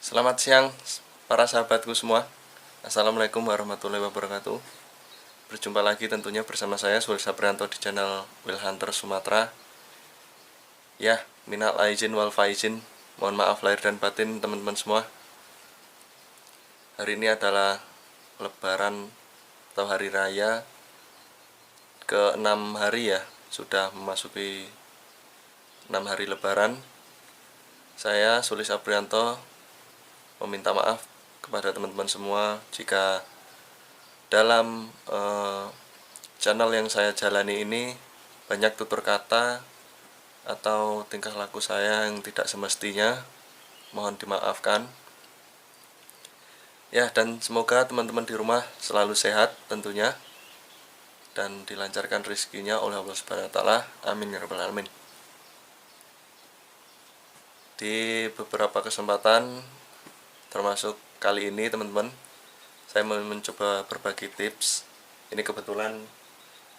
Selamat siang para sahabatku semua. Assalamualaikum warahmatullahi wabarakatuh. Berjumpa lagi tentunya bersama saya Sul Saprianto di channel Will Hunter Sumatera. Ya, minal aizin wal faizin. Mohon maaf lahir dan batin teman-teman semua. Hari ini adalah Lebaran atau Hari Raya ke-6 hari ya. Sudah memasuki 6 hari Lebaran. Saya Sulis Saprianto meminta maaf kepada teman-teman semua jika dalam channel yang saya jalani ini banyak tutur kata atau tingkah laku saya yang tidak semestinya. Mohon dimaafkan ya, dan semoga teman-teman di rumah selalu sehat tentunya dan dilancarkan rezekinya oleh Allah Subhanahu wa taala. Amin ya rabbal alamin. Di beberapa kesempatan termasuk kali ini teman-teman, saya mencoba berbagi tips. Ini kebetulan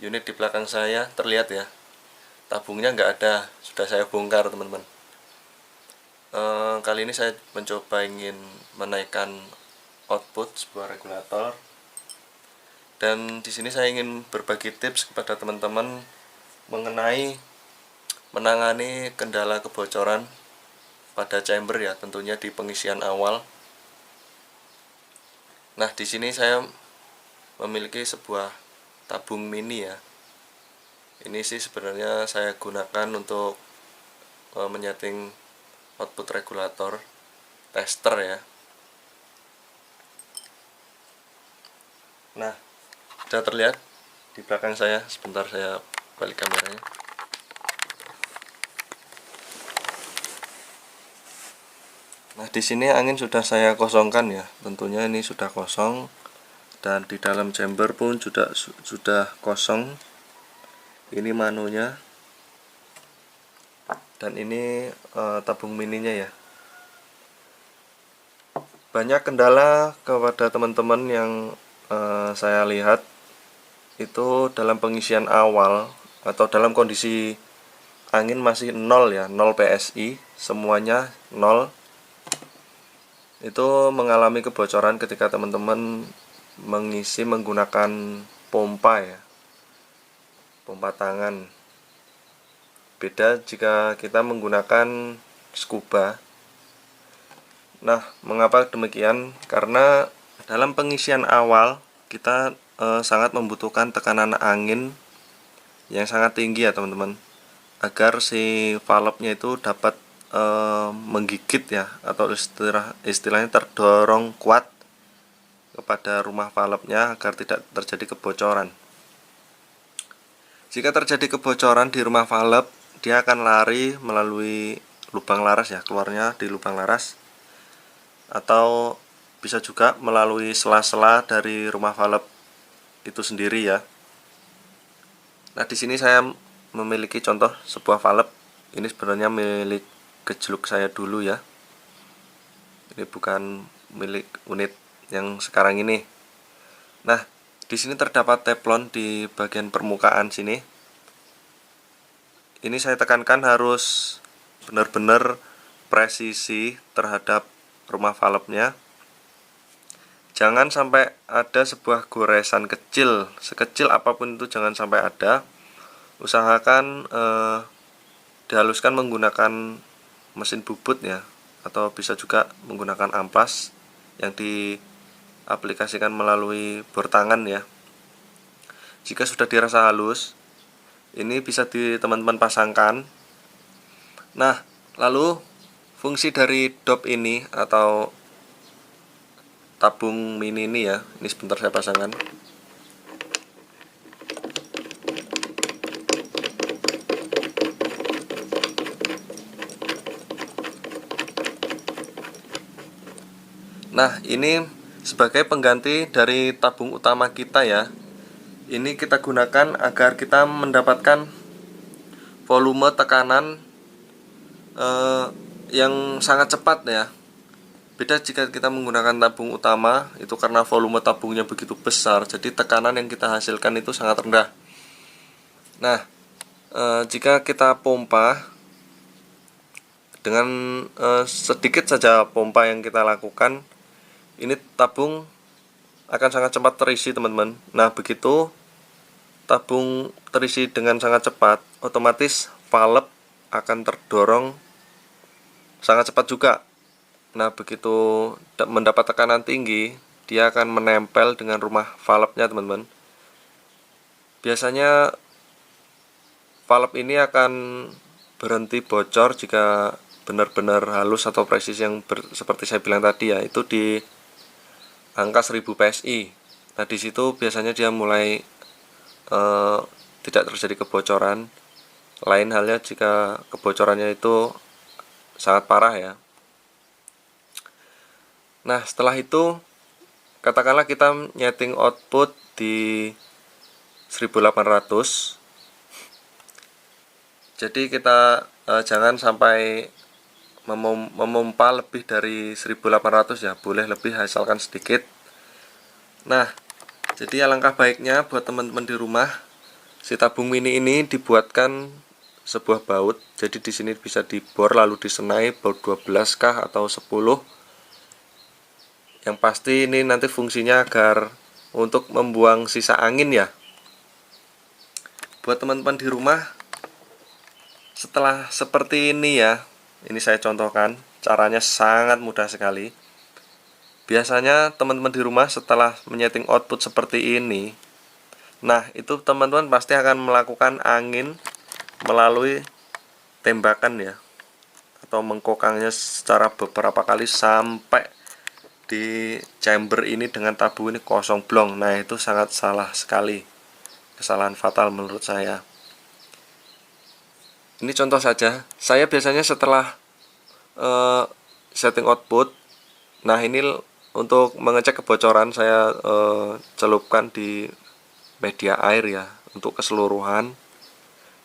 unit di belakang saya terlihat ya, tabungnya nggak ada, sudah saya bongkar teman-teman. Kali ini saya mencoba ingin menaikkan output sebuah regulator, dan di sini saya ingin berbagi tips kepada teman-teman mengenai menangani kendala kebocoran pada chamber ya, tentunya di pengisian awal. Nah, di sini saya memiliki sebuah tabung mini ya. Ini sih sebenarnya saya gunakan untuk menyeting output regulator tester ya. Nah, sudah terlihat di belakang saya. Sebentar saya balik kameranya. Nah, di sini angin sudah saya kosongkan ya. Tentunya ini sudah kosong, dan di dalam chamber pun sudah kosong. Ini manonya, dan ini tabung mininya ya. Banyak kendala kepada teman-teman yang saya lihat itu dalam pengisian awal atau dalam kondisi angin masih 0 ya, 0 PSI, semuanya 0. Itu mengalami kebocoran ketika teman-teman mengisi menggunakan pompa ya, pompa tangan. Beda jika kita menggunakan scuba. Nah, mengapa demikian? Karena dalam pengisian awal kita sangat membutuhkan tekanan angin yang sangat tinggi ya teman-teman, agar si valve-nya itu dapat menggigit ya, atau istilahnya terdorong kuat kepada rumah valve-nya agar tidak terjadi kebocoran. Jika terjadi kebocoran di rumah valve, dia akan lari melalui lubang laras ya, keluarnya di lubang laras, atau bisa juga melalui sela-sela dari rumah valve itu sendiri ya. Nah, di sini saya memiliki contoh sebuah valve. Ini sebenarnya milik gejluk saya dulu ya. Ini bukan milik unit yang sekarang ini. Nah, di sini terdapat teflon di bagian permukaan sini. Ini saya tekankan harus benar-benar presisi terhadap rumah valve-nya. Jangan sampai ada sebuah goresan kecil, sekecil apapun itu jangan sampai ada. Usahakan dihaluskan menggunakan mesin bubut ya, atau bisa juga menggunakan amplas yang diaplikasikan melalui bor tangan ya. Jika sudah dirasa halus, ini bisa teman-teman pasangkan. Nah, lalu fungsi dari dop ini atau tabung mini ini ya, ini sebentar saya pasangkan. Nah, ini sebagai pengganti dari tabung utama kita ya. Ini kita gunakan agar kita mendapatkan volume tekanan yang sangat cepat ya. Beda jika kita menggunakan tabung utama, itu karena volume tabungnya begitu besar, jadi tekanan yang kita hasilkan itu sangat rendah. Nah, jika kita pompa Dengan sedikit saja pompa yang kita lakukan, ini tabung akan sangat cepat terisi teman-teman. Nah begitu tabung terisi dengan sangat cepat, otomatis valve akan terdorong sangat cepat juga. Nah begitu mendapat tekanan tinggi, dia akan menempel dengan rumah valve-nya teman-teman. Biasanya valve ini akan berhenti bocor jika benar-benar halus atau presisi yang seperti saya bilang tadi ya, itu di angka 1000 PSI. Nah di situ biasanya dia mulai tidak terjadi kebocoran. Lain halnya jika kebocorannya itu sangat parah ya. Nah setelah itu katakanlah kita nyeting output di 1800. Jadi kita jangan sampai memompa lebih dari 1800 ya, boleh lebih asalkan sedikit. Nah, jadi alangkah baiknya buat teman-teman di rumah, si tabung mini ini dibuatkan sebuah baut. Jadi di sini bisa dibor lalu disenai baut 12 kah atau 10. Yang pasti ini nanti fungsinya agar untuk membuang sisa angin ya. Buat teman-teman di rumah, setelah seperti ini ya, ini saya contohkan, caranya sangat mudah sekali. Biasanya teman-teman di rumah setelah menyeting output seperti ini, nah itu teman-teman pasti akan melakukan angin melalui tembakan ya, atau mengkokangnya secara beberapa kali sampai di chamber ini dengan tabung ini kosong blong. Nah itu sangat salah sekali, kesalahan fatal menurut saya. Ini contoh saja, saya biasanya setelah setting output, nah ini untuk mengecek kebocoran saya celupkan di media air ya, untuk keseluruhan.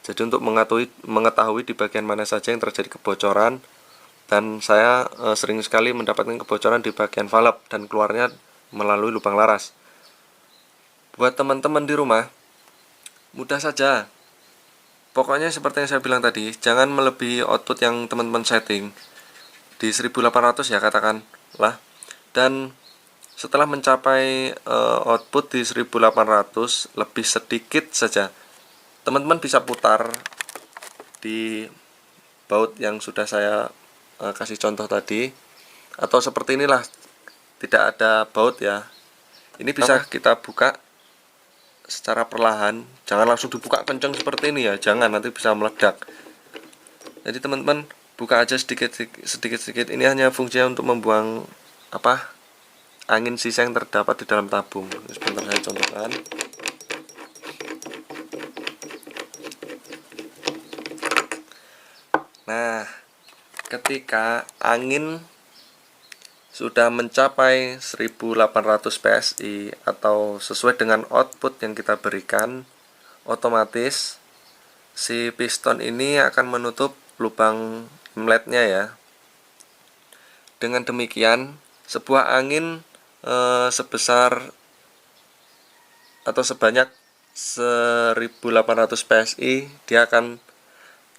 Jadi untuk mengetahui di bagian mana saja yang terjadi kebocoran, dan saya sering sekali mendapatkan kebocoran di bagian valve dan keluarnya melalui lubang laras. Buat teman-teman di rumah, mudah saja. Pokoknya seperti yang saya bilang tadi, jangan melebihi output yang teman-teman setting di 1800 ya katakanlah. Dan setelah mencapai output di 1800 lebih sedikit saja, teman-teman bisa putar di baut yang sudah saya kasih contoh tadi, atau seperti inilah, tidak ada baut ya. Ini bisa kita buka secara perlahan, jangan langsung dibuka kencang seperti ini ya, jangan, nanti bisa meledak. Jadi teman-teman buka aja sedikit. Ini hanya fungsinya untuk membuang angin sisa yang terdapat di dalam tabung. Sebentar saya contohkan. Nah ketika angin sudah mencapai 1800 PSI atau sesuai dengan output yang kita berikan, otomatis si piston ini akan menutup lubang inletnya ya. Dengan demikian, sebuah angin sebesar atau sebanyak 1800 PSI dia akan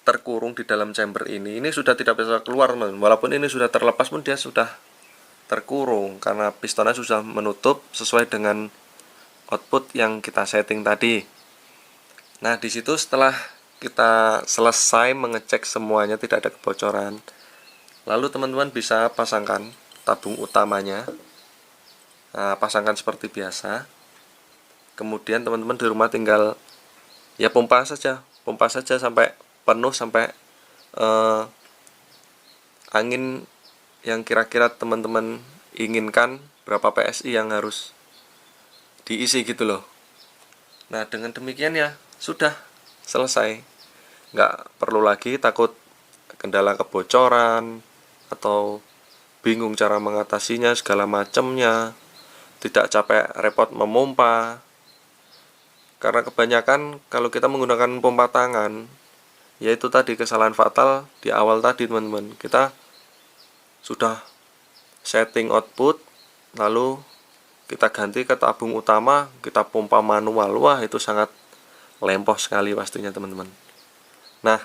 terkurung di dalam chamber ini. Ini sudah tidak bisa keluar, walaupun ini sudah terlepas pun dia sudah terkurung karena pistonnya sudah menutup sesuai dengan output yang kita setting tadi. Nah di situ setelah kita selesai mengecek semuanya tidak ada kebocoran, lalu teman-teman bisa pasangkan tabung utamanya. Nah, pasangkan seperti biasa. Kemudian teman-teman di rumah tinggal ya pompa saja sampai penuh, sampai angin yang kira-kira teman-teman inginkan, berapa PSI yang harus diisi gitu loh. Nah dengan demikian ya sudah selesai, nggak perlu lagi takut kendala kebocoran atau bingung cara mengatasinya segala macamnya, tidak capek repot memompa. Karena kebanyakan kalau kita menggunakan pompa tangan, yaitu tadi kesalahan fatal di awal tadi teman-teman, kita sudah setting output lalu kita ganti ke tabung utama, kita pompa manual, wah itu sangat lempoh sekali pastinya teman-teman. Nah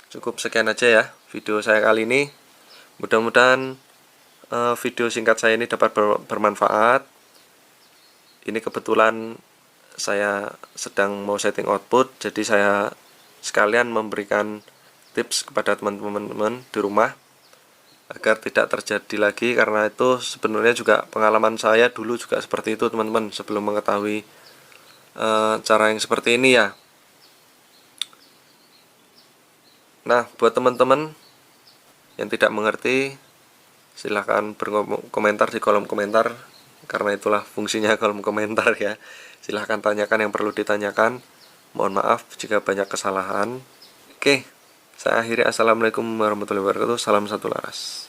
Cukup sekian aja ya video saya kali ini. Mudah-mudahan video singkat saya ini dapat bermanfaat. Ini kebetulan saya sedang mau setting output, jadi saya sekalian memberikan tips kepada teman-teman di rumah agar tidak terjadi lagi, karena itu sebenarnya juga pengalaman saya dulu juga seperti itu teman-teman, sebelum mengetahui cara yang seperti ini ya. Nah, buat teman-teman yang tidak mengerti, silahkan berkomentar di kolom komentar, karena itulah fungsinya kolom komentar ya. Silahkan tanyakan yang perlu ditanyakan. Mohon maaf jika banyak kesalahan. Oke, saya akhiri. Assalamualaikum warahmatullahi wabarakatuh. Salam satu laras.